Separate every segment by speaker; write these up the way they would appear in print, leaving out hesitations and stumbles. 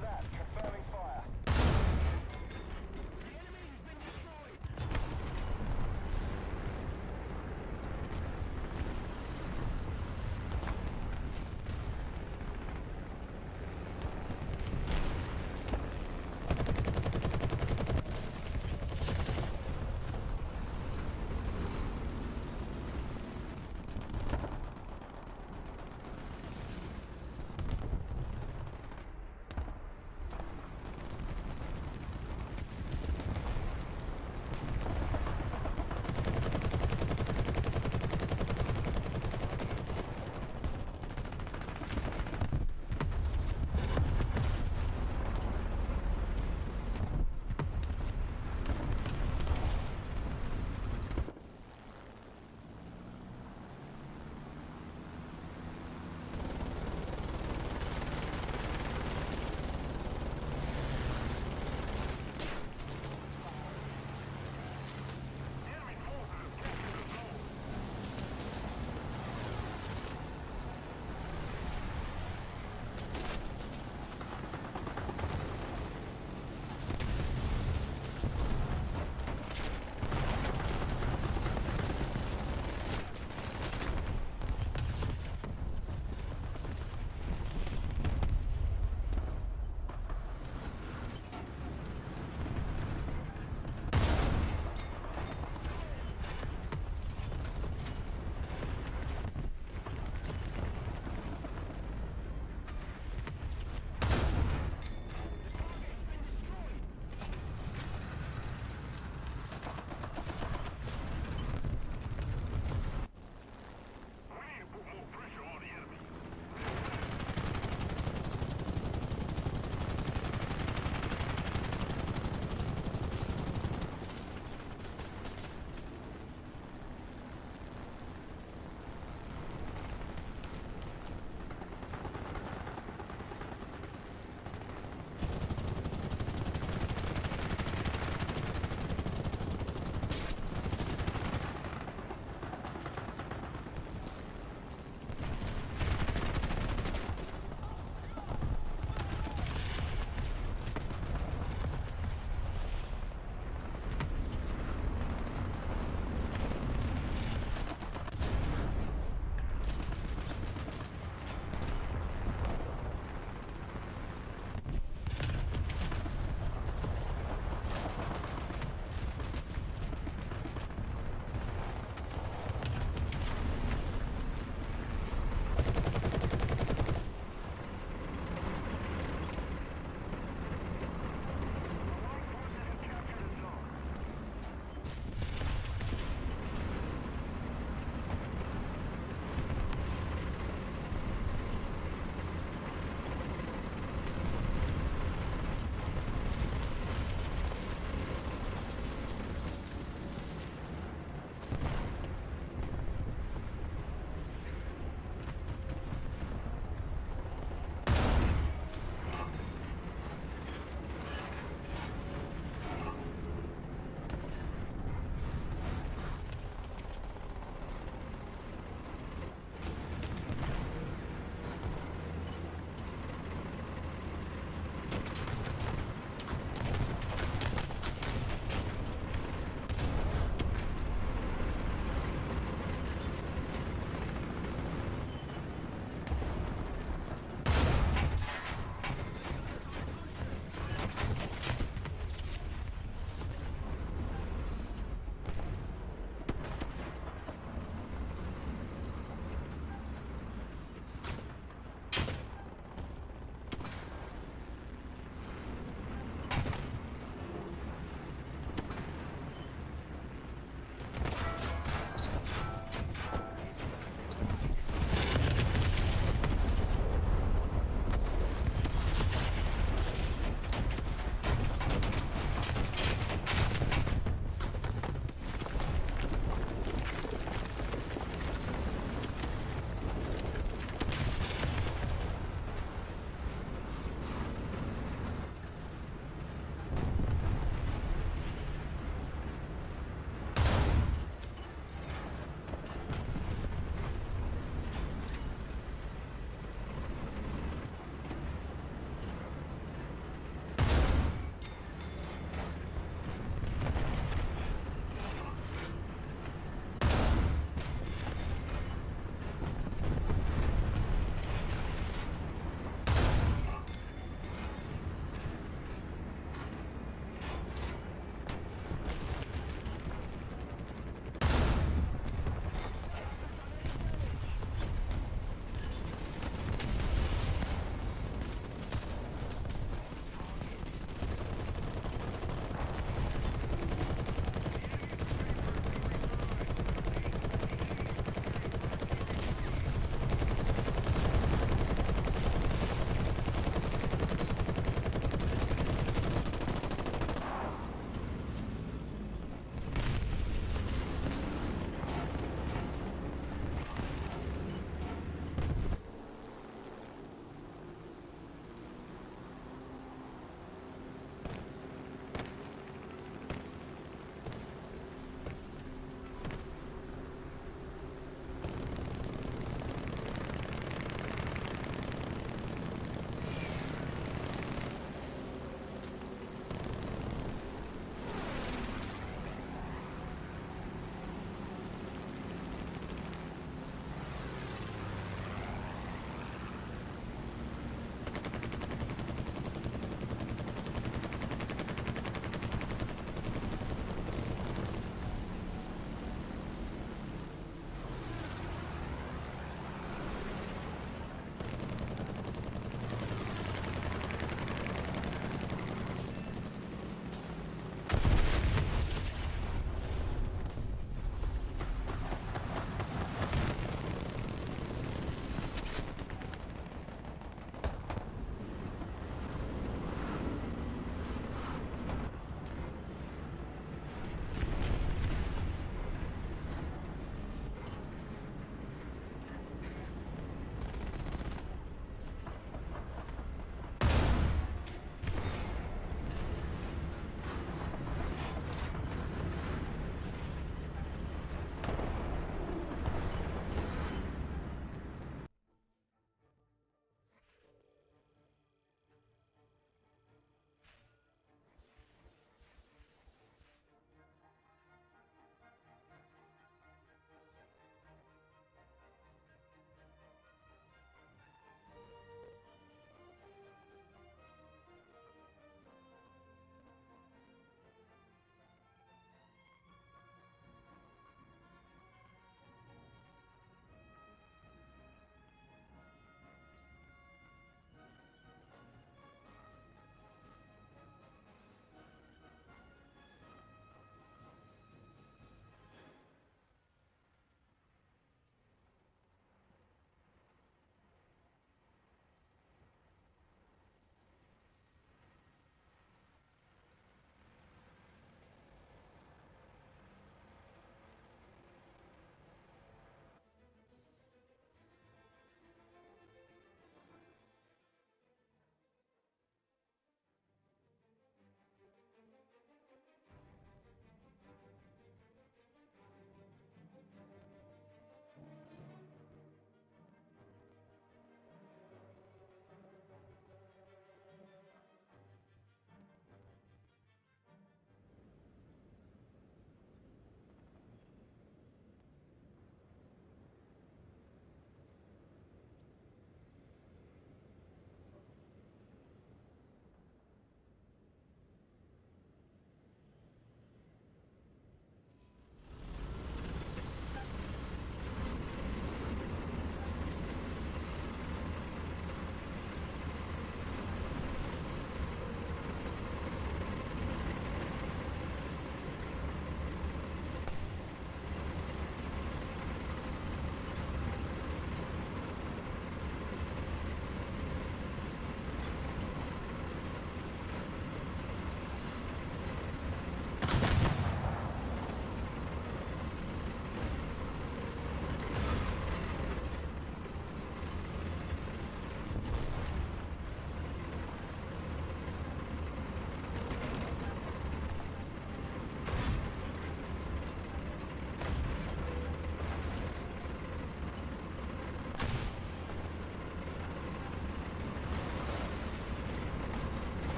Speaker 1: Roger that. Confirming fire.
Speaker 2: The enemy has been destroyed!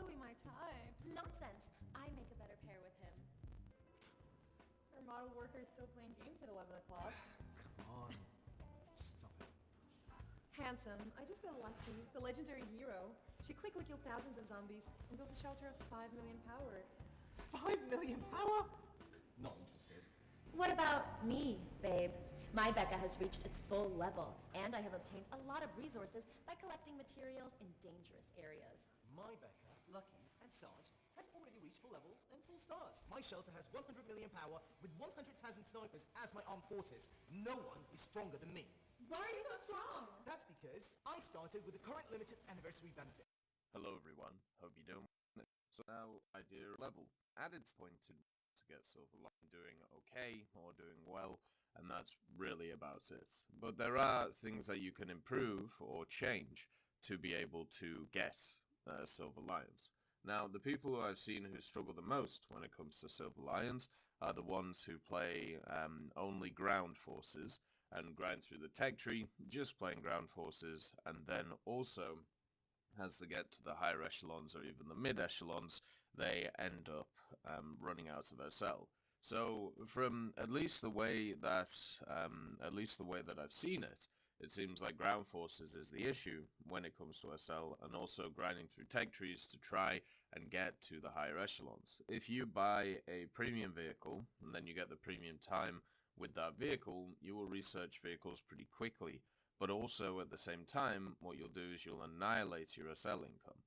Speaker 1: totally my type.
Speaker 2: Nonsense. I make a better pair with him.
Speaker 1: Our model worker is still playing games at 11 o'clock.
Speaker 3: Come on. Stop it.
Speaker 1: Handsome, I just got lucky. The legendary hero. She quickly killed thousands of zombies and built a shelter of 5 million power.
Speaker 3: 5 million power? Not interested.
Speaker 2: What about me, babe? My Becca has reached its full level, and I have obtained a lot of resources by collecting materials in dangerous areas.
Speaker 3: My Becca, Lucky, and Sarge has already reached full level and full stars. My shelter has 100 million power with 100,000 snipers as my armed forces. No one is stronger than me.
Speaker 1: Why are you so strong?
Speaker 3: That's because I started with the current limited anniversary benefit.
Speaker 4: Hello everyone, hope you're doing well. So now idea level. At its point to get silver line doing okay or doing well, and that's really about it. But there are things that you can improve or change to be able to get silver lions. Now the people who I've seen who struggle the most when it comes to silver lions are the ones who play only ground forces and grind through the tech tree, just playing ground forces, and then also as they get to the higher echelons or even the mid echelons, they end up running out of SL. So from at least the way that I've seen it, it seems like ground forces is the issue when it comes to SL, and also grinding through tech trees to try and get to the higher echelons. If you buy a premium vehicle and then you get the premium time with that vehicle, you will research vehicles pretty quickly. But also at the same time, what you'll do is you'll annihilate your SL income,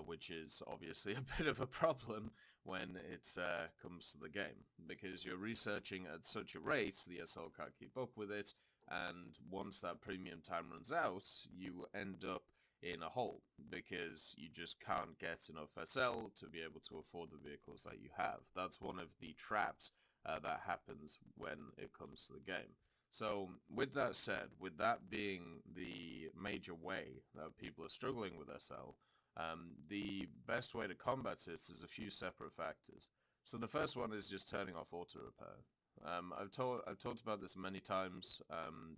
Speaker 4: which is obviously a bit of a problem when it comes to the game, because you're researching at such a rate, the SL can't keep up with it, and once that premium time runs out, you end up in a hole, because you just can't get enough SL to be able to afford the vehicles that you have. That's one of the traps that happens when it comes to the game. So with that said, with that being the major way that people are struggling with SL, the best way to combat it is a few separate factors. So the first one is just turning off auto repair. I've talked about this many times.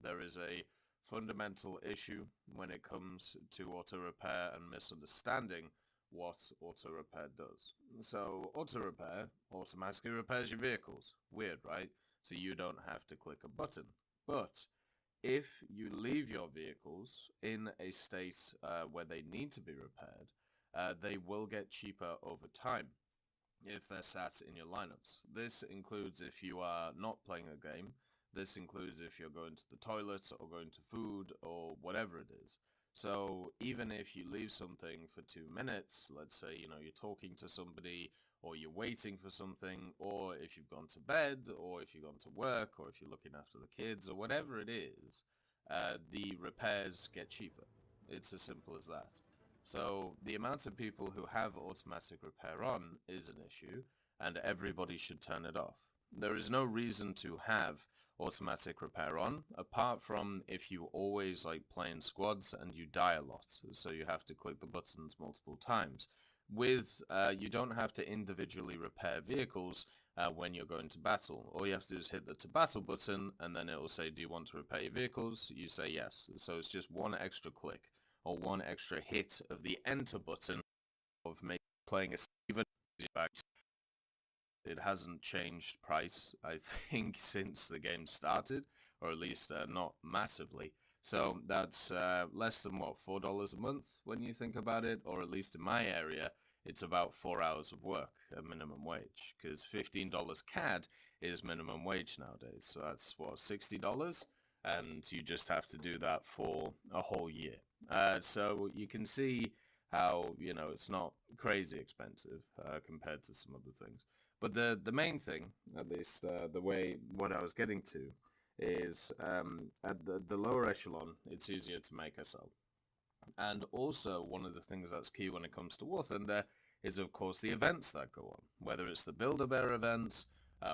Speaker 4: There is a fundamental issue when it comes to auto repair and misunderstanding what auto repair does. So auto repair automatically repairs your vehicles. Weird, right? So you don't have to click a button. But if you leave your vehicles in a state where they need to be repaired, they will get cheaper over time if they're sat in your lineups. This includes if you are not playing a game. This includes if you're going to the toilet or going to food or whatever it is. So even if you leave something for 2 minutes, let's say, you're talking to somebody, or you're waiting for something, or if you've gone to bed, or if you've gone to work, or if you're looking after the kids, or whatever it is, the repairs get cheaper. It's as simple as that. So the amount of people who have automatic repair on is an issue, and everybody should turn it off. There is no reason to have automatic repair on, apart from if you always like playing squads and you die a lot, so you have to click the buttons multiple times. With you don't have to individually repair vehicles when you're going to battle. All you have to do is hit the to battle button, and then it will say, do you want to repair your vehicles? You say yes. So it's just one extra click or one extra hit of the enter button of playing a even. It hasn't changed price, I think, since the game started, or at least not massively. So that's less than, what, $4 a month when you think about it, or at least in my area, it's about 4 hours of work at minimum wage, because $15 CAD is minimum wage nowadays. So that's, what, $60? And you just have to do that for a whole year. So you can see how, it's not crazy expensive compared to some other things. But the main thing, at least what I was getting to, is at the lower echelon, it's easier to make SL. And also, one of the things that's key when it comes to War Thunder is, of course, the events that go on. Whether it's the Build-A-Bear events,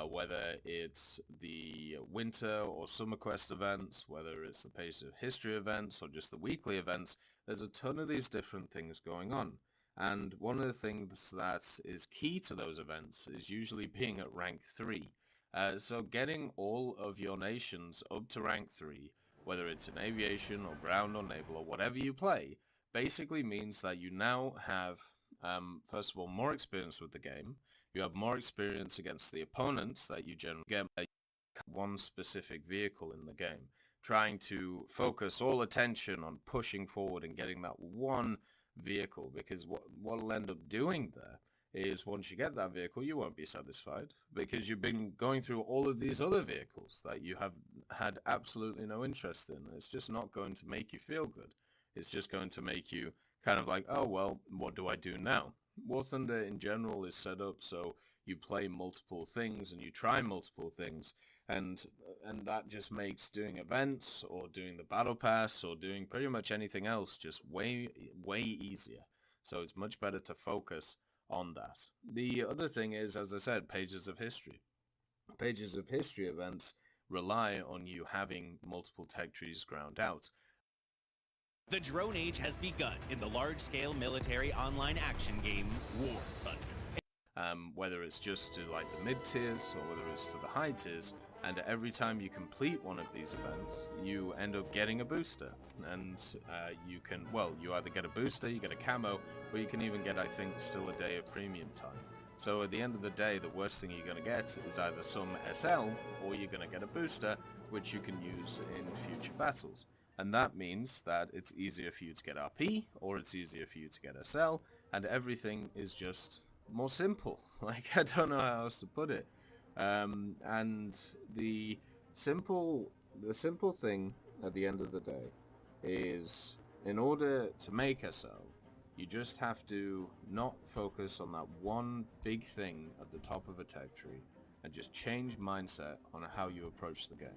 Speaker 4: whether it's the winter or summer quest events, whether it's the Pages of History events, or just the weekly events, there's a ton of these different things going on. And one of the things that is key to those events is usually being at rank 3. So getting all of your nations up to rank 3, whether it's in aviation or ground or naval or whatever you play, basically means that you now have first of all, more experience with the game. You have more experience against the opponents that you generally get by one specific vehicle in the game, trying to focus all attention on pushing forward and getting that one vehicle, because what'll end up doing there is once you get that vehicle, you won't be satisfied because you've been going through all of these other vehicles that you have had absolutely no interest in. It's just not going to make you feel good. It's just going to make you kind of like, oh, well, what do I do now? War Thunder in general is set up so you play multiple things and you try multiple things, and that just makes doing events or doing the battle pass or doing pretty much anything else just way easier. So it's much better to focus on that. The other thing is, as I said, Pages of History. Pages of History events rely on you having multiple tech trees ground out.
Speaker 5: The drone age has begun in the large-scale military online action game War Thunder.
Speaker 4: Whether it's just to like the mid-tiers or whether it's to the high tiers, and every time you complete one of these events, you end up getting a booster. And you can, well, you either get a booster, you get a camo, or you can even get, I think, still a day of premium time. So at the end of the day, the worst thing you're going to get is either some SL, or you're going to get a booster, which you can use in future battles. And that means that it's easier for you to get RP, or it's easier for you to get SL, and everything is just more simple. Like, I don't know how else to put it. And the simple thing at the end of the day is, in order to make SL, you just have to not focus on that one big thing at the top of a tech tree and just change mindset on how you approach the game.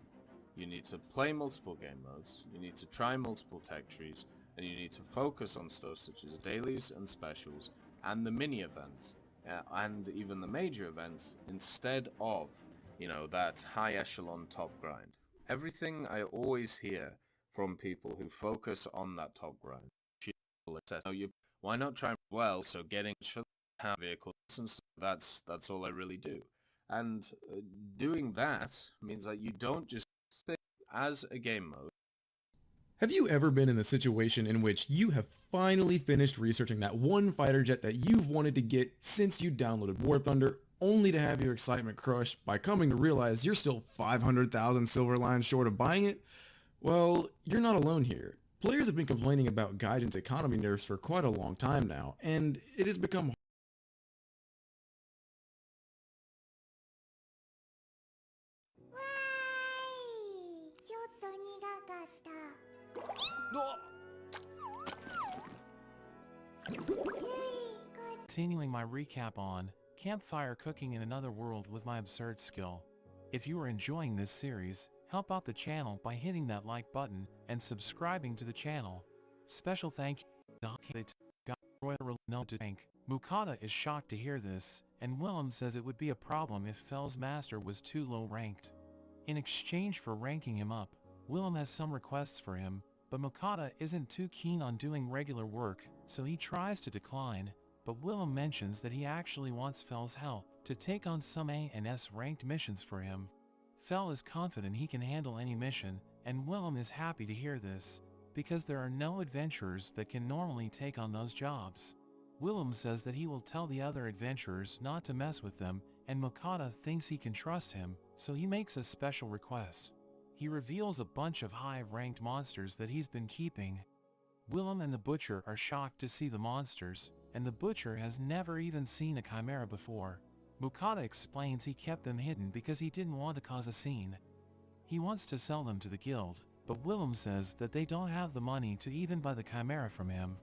Speaker 4: You need to play multiple game modes, you need to try multiple tech trees, and you need to focus on stuff such as dailies and specials and the mini events. And even the major events, instead of, you know, that high echelon top grind. Everything I always hear from people who focus on that top grind, why not try well? So getting for the vehicles and stuff, that's all I really do. And doing that means that you don't just think as a game mode.
Speaker 6: Have you ever been in the situation in which you have finally finished researching that one fighter jet that you've wanted to get since you downloaded War Thunder, only to have your excitement crushed by coming to realize you're still 500,000 silver lines short of buying it? Well, you're not alone here. Players have been complaining about Gaijin's economy nerfs for quite a long time now, and it has become
Speaker 7: Continuing my recap on Campfire Cooking in Another World with my absurd skill. If you are enjoying this series, help out the channel by hitting that like button and subscribing to the channel. Special thank you to Royal to thank. Mukata is shocked to hear this, and Willem says it would be a problem if Fell's master was too low ranked. In exchange for ranking him up, Willem has some requests for him, but Mukata isn't too keen on doing regular work, so he tries to decline. But Willem mentions that he actually wants Fell's help to take on some A and S ranked missions for him. Fell is confident he can handle any mission, and Willem is happy to hear this, because there are no adventurers that can normally take on those jobs. Willem says that he will tell the other adventurers not to mess with them, and Mukata thinks he can trust him, so he makes a special request. He reveals a bunch of high-ranked monsters that he's been keeping. Willem and the Butcher are shocked to see the monsters, and the Butcher has never even seen a chimera before. Mukata explains he kept them hidden because he didn't want to cause a scene. He wants to sell them to the guild, but Willem says that they don't have the money to even buy the chimera from him.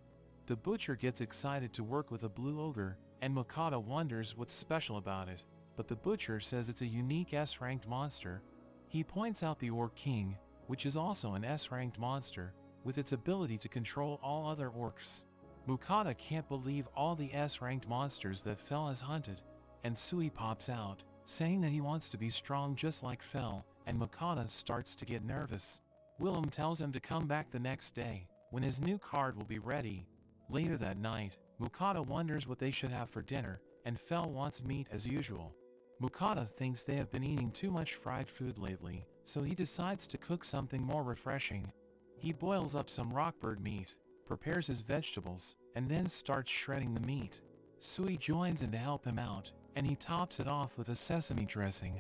Speaker 7: The Butcher gets excited to work with a blue ogre, and Mukata wonders what's special about it, but the Butcher says it's a unique S-ranked monster. He points out the Orc King, which is also an S-ranked monster, with its ability to control all other orcs. Mukata can't believe all the S-ranked monsters that Fell has hunted, and Sui pops out, saying that he wants to be strong just like Fell, and Mukata starts to get nervous. Willem tells him to come back the next day, when his new card will be ready. Later that night, Mukata wonders what they should have for dinner, and Fell wants meat as usual. Mukata thinks they have been eating too much fried food lately, so he decides to cook something more refreshing. He boils up some rockbird meat, prepares his vegetables, and then starts shredding the meat. Sui joins in to help him out, and he tops it off with a sesame dressing.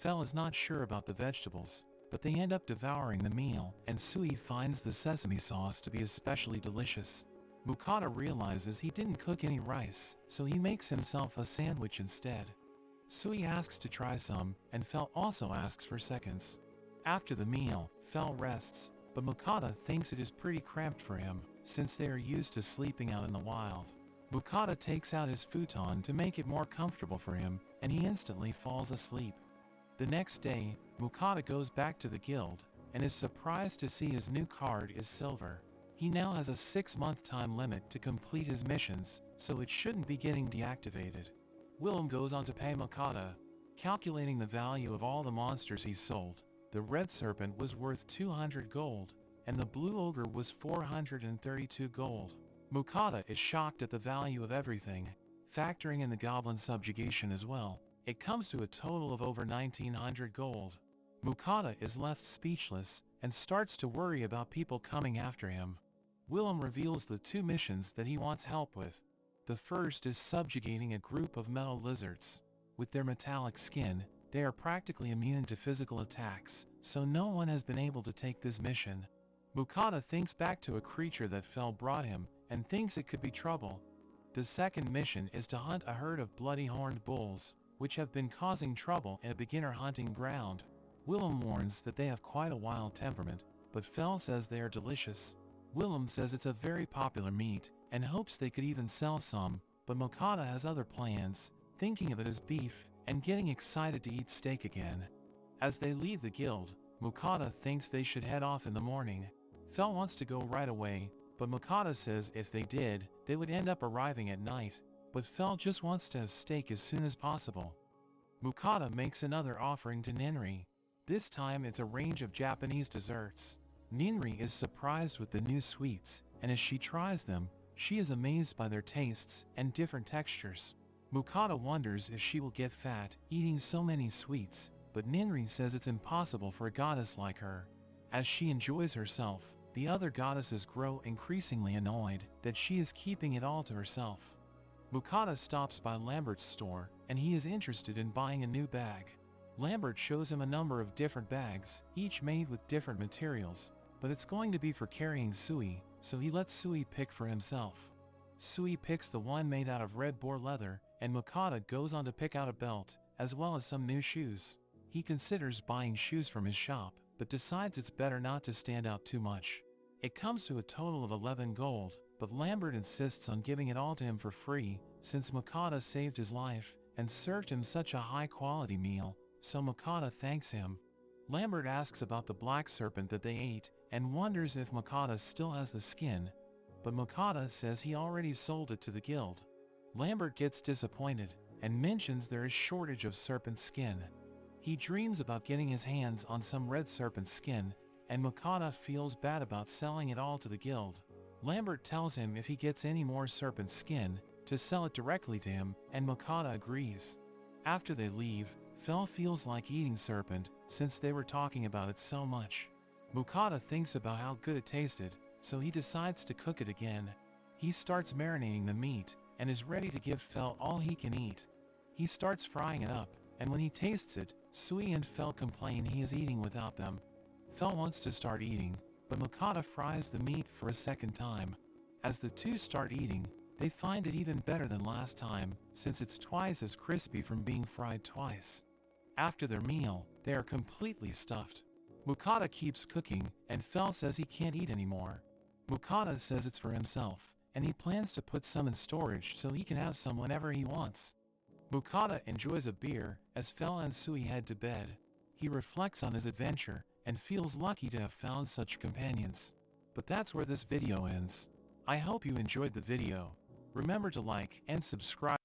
Speaker 7: Fel is not sure about the vegetables, but they end up devouring the meal, and Sui finds the sesame sauce to be especially delicious. Mukata realizes he didn't cook any rice, so he makes himself a sandwich instead. Sui asks to try some, and Fel also asks for seconds. After the meal, Fel rests, but Mukata thinks it is pretty cramped for him, since they are used to sleeping out in the wild. Mukata takes out his futon to make it more comfortable for him, and he instantly falls asleep. The next day, Mukata goes back to the guild, and is surprised to see his new card is silver. He now has a 6-month time limit to complete his missions, so it shouldn't be getting deactivated. Willem goes on to pay Mukata. Calculating the value of all the monsters he sold, the red serpent was worth 200 gold, and the blue ogre was 432 gold. Mukata is shocked at the value of everything, factoring in the goblin subjugation as well. It comes to a total of over 1900 gold. Mukata is left speechless, and starts to worry about people coming after him. Willem reveals the 2 missions that he wants help with. The first is subjugating a group of metal lizards. With their metallic skin, they are practically immune to physical attacks, so no one has been able to take this mission. Mukata thinks back to a creature that Fel brought him, and thinks it could be trouble. The second mission is to hunt a herd of bloody horned bulls, which have been causing trouble in a beginner hunting ground. Willem warns that they have quite a wild temperament, but Fel says they are delicious. Willem says it's a very popular meat, and hopes they could even sell some, but Mukata has other plans, thinking of it as beef, and getting excited to eat steak again. As they leave the guild, Mukata thinks they should head off in the morning. Fel wants to go right away, but Mukata says if they did, they would end up arriving at night, but Fel just wants to have steak as soon as possible. Mukata makes another offering to Ninri. This time it's a range of Japanese desserts. Ninri is surprised with the new sweets, and as she tries them, she is amazed by their tastes and different textures. Mukata wonders if she will get fat eating so many sweets, but Ninri says it's impossible for a goddess like her. As she enjoys herself, the other goddesses grow increasingly annoyed that she is keeping it all to herself. Mukata stops by Lambert's store, and he is interested in buying a new bag. Lambert shows him a number of different bags, each made with different materials, but it's going to be for carrying Sui, so he lets Sui pick for himself. Sui picks the one made out of red boar leather, and Mukata goes on to pick out a belt, as well as some new shoes. He considers buying shoes from his shop, but decides it's better not to stand out too much. It comes to a total of 11 gold, but Lambert insists on giving it all to him for free, since Mukata saved his life, and served him such a high-quality meal, so Mukata thanks him. Lambert asks about the black serpent that they ate, and wonders if Mukata still has the skin, but Mukata says he already sold it to the guild. Lambert gets disappointed, and mentions there is shortage of serpent skin. He dreams about getting his hands on some red serpent skin, and Mukata feels bad about selling it all to the guild. Lambert tells him if he gets any more serpent skin, to sell it directly to him, and Mukata agrees. After they leave, Fel feels like eating serpent, since they were talking about it so much. Mukata thinks about how good it tasted, so he decides to cook it again. He starts marinating the meat, and is ready to give Fel all he can eat. He starts frying it up, and when he tastes it, Sui and Fel complain he is eating without them. Fel wants to start eating, but Mukata fries the meat for a second time. As the two start eating, they find it even better than last time, since it's twice as crispy from being fried twice. After their meal, they are completely stuffed. Mukata keeps cooking, and Fel says he can't eat anymore. Mukata says it's for himself, and he plans to put some in storage so he can have some whenever he wants. Mukata enjoys a beer, as Fel and Sui head to bed. He reflects on his adventure, and feels lucky to have found such companions. But that's where this video ends. I hope you enjoyed the video. Remember to like and subscribe.